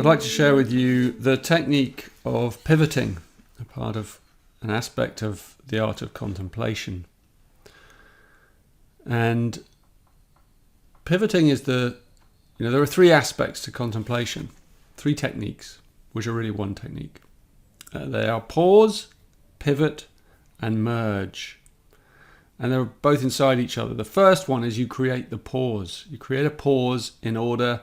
I'd like to share with you the technique of pivoting, a part of an aspect of the art of contemplation. And pivoting is there are three aspects to contemplation, three techniques, which are really one technique. They are pause, pivot, and merge. And they're both inside each other. The first one is you create the pause. You create a pause in order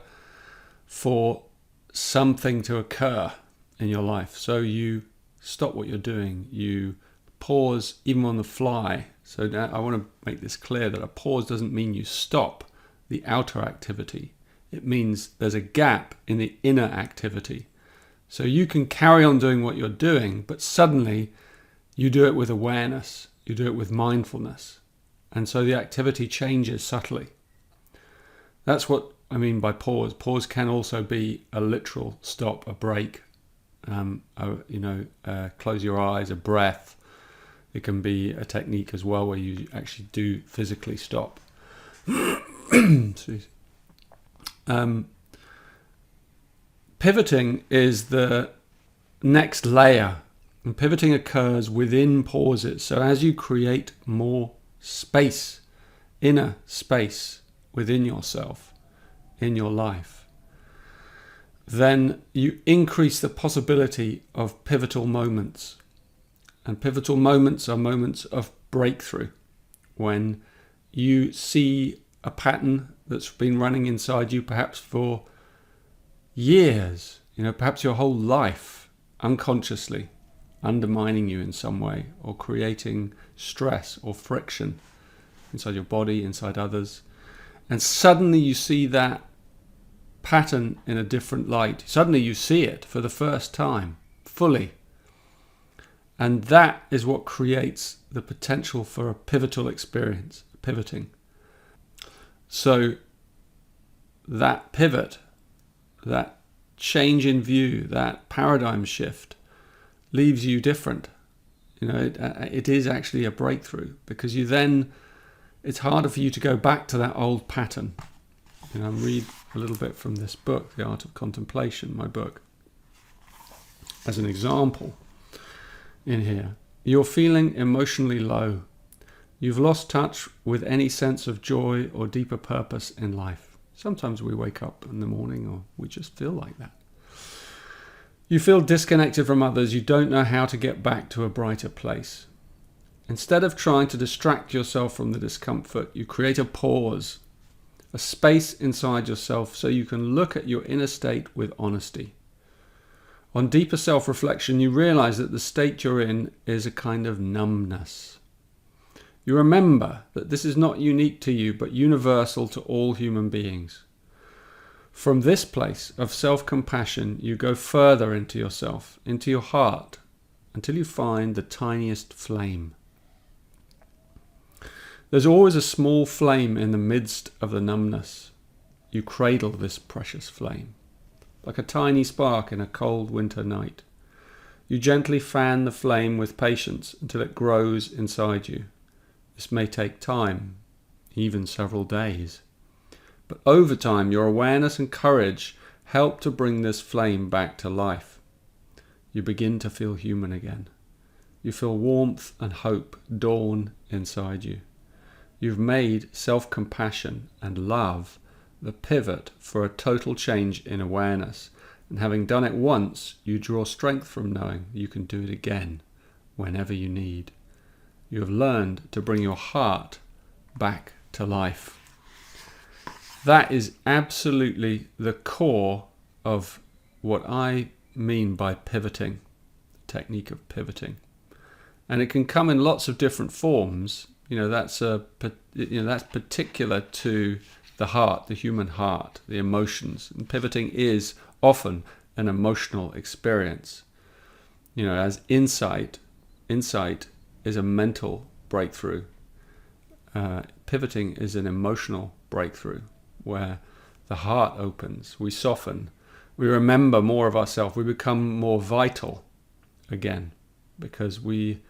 for something to occur in your life. So you stop what you're doing. You pause even on the fly. So now I want to make this clear that a pause doesn't mean you stop the outer activity. It means there's a gap in the inner activity. So you can carry on doing what you're doing, but suddenly you do it with awareness. You do it with mindfulness. And so the activity changes subtly. That's what I mean by pause. Pause can also be a literal stop, a break, close your eyes, a breath. It can be a technique as well where you actually do physically stop. Pivoting is the next layer, and pivoting occurs within pauses. So as you create more space, inner space within yourself, in your life, then you increase the possibility of pivotal moments. And pivotal moments are moments of breakthrough, when you see a pattern that's been running inside you perhaps for years, perhaps your whole life, unconsciously undermining you in some way, or creating stress or friction inside your body, inside others. And suddenly you see that pattern in a different light. Suddenly you see it for the first time, fully. And that is what creates the potential for a pivotal experience, pivoting. So that pivot, that change in view, that paradigm shift leaves you different. It is actually a breakthrough, because it's harder for you to go back to that old pattern. Read a little bit from this book, The Art of Contemplation, my book, as an example in here. You're feeling emotionally low. You've lost touch with any sense of joy or deeper purpose in life. Sometimes we wake up in the morning, or we just feel like that. You feel disconnected from others. You don't know how to get back to a brighter place. Instead of trying to distract yourself from the discomfort, you create a pause, a space inside yourself so you can look at your inner state with honesty. On deeper self-reflection, you realize that the state you're in is a kind of numbness. You remember that this is not unique to you, but universal to all human beings. From this place of self-compassion, you go further into yourself, into your heart, until you find the tiniest flame. There's always a small flame in the midst of the numbness. You cradle this precious flame, like a tiny spark in a cold winter night. You gently fan the flame with patience until it grows inside you. This may take time, even several days. But over time, your awareness and courage help to bring this flame back to life. You begin to feel human again. You feel warmth and hope dawn inside you. You've made self-compassion and love the pivot for a total change in awareness. And having done it once, you draw strength from knowing you can do it again whenever you need. You have learned to bring your heart back to life. That is absolutely the core of what I mean by pivoting, the technique of pivoting. And it can come in lots of different forms. That's particular to the heart, the human heart, the emotions. And pivoting is often an emotional experience. As insight is a mental breakthrough. Pivoting is an emotional breakthrough, where the heart opens, we soften, we remember more of ourselves, we become more vital again, because we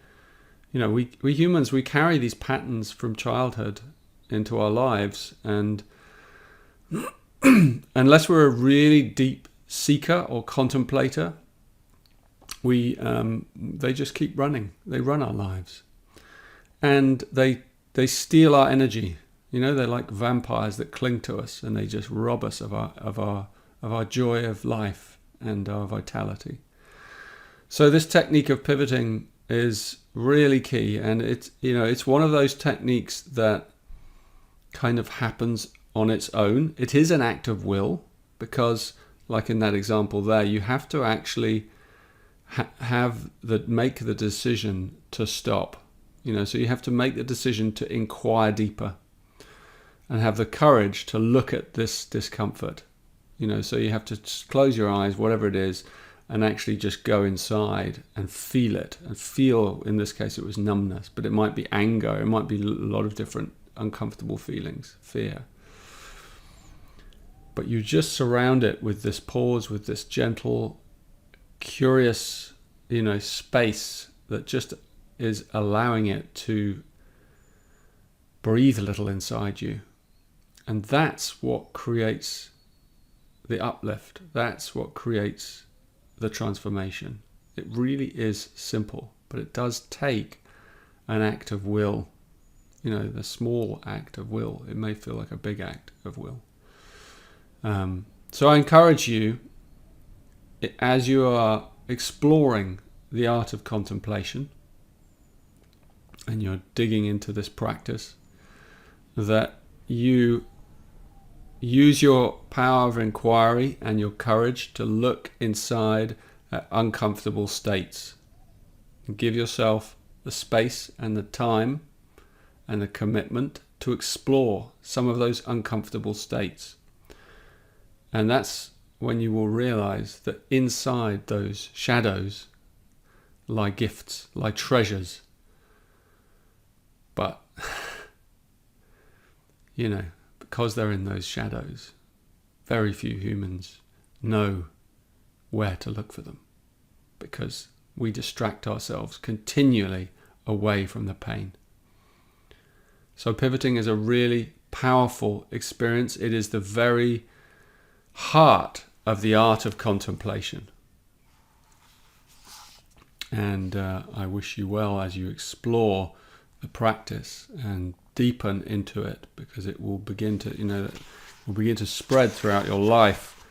humans, we carry these patterns from childhood into our lives, and unless we're a really deep seeker or contemplator, they just keep running. They run our lives, and they steal our energy. They're like vampires that cling to us, and they just rob us of our joy of life and our vitality. So this technique of pivoting is really key, and it's one of those techniques that kind of happens on its own. It is an act of will, because like in that example there, you have to actually make the decision to stop. So you have to make the decision to inquire deeper and have the courage to look at this discomfort. So you have to close your eyes, whatever it is, and actually just go inside and feel it. And feel, in this case, it was numbness, but it might be anger. It might be a lot of different uncomfortable feelings, fear. But you just surround it with this pause, with this gentle, curious, space that just is allowing it to breathe a little inside you. And that's what creates the uplift. That's what creates the transformation. It really is simple, but it does take an act of will. The small act of will. It may feel like a big act of will. So I encourage you, as you are exploring the art of contemplation and you're digging into this practice, that you use your power of inquiry and your courage to look inside at uncomfortable states, and give yourself the space and the time and the commitment to explore some of those uncomfortable states. And that's when you will realize that inside those shadows lie gifts, lie treasures. But, because they're in those shadows, very few humans know where to look for them, because we distract ourselves continually away from the pain. So pivoting is a really powerful experience. It is the very heart of the art of contemplation. And I wish you well as you explore the practice and deepen into it, because it will begin to spread throughout your life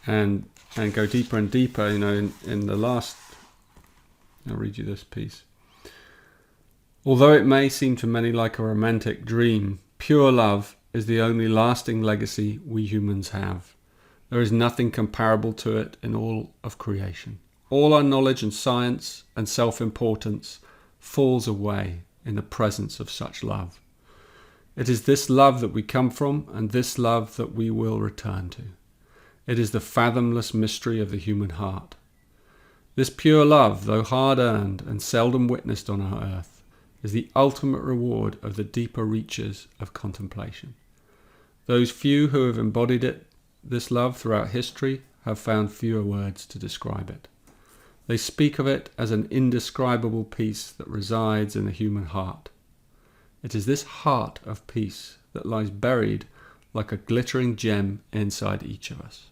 and go deeper and deeper. In the last, I'll read you this piece. Although it may seem to many like a romantic dream, pure love is the only lasting legacy we humans have. There is nothing comparable to it in all of creation. All our knowledge and science and self-importance falls away in the presence of such love. It is this love that we come from, and this love that we will return to. It is the fathomless mystery of the human heart. This pure love, though hard-earned and seldom witnessed on our earth, is the ultimate reward of the deeper reaches of contemplation. Those few who have embodied this love throughout history, have found fewer words to describe it. They speak of it as an indescribable peace that resides in the human heart. It is this heart of peace that lies buried like a glittering gem inside each of us.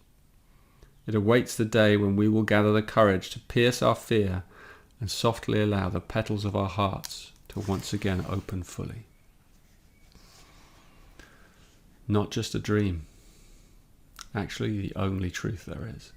It awaits the day when we will gather the courage to pierce our fear and softly allow the petals of our hearts to once again open fully. Not just a dream, actually the only truth there is.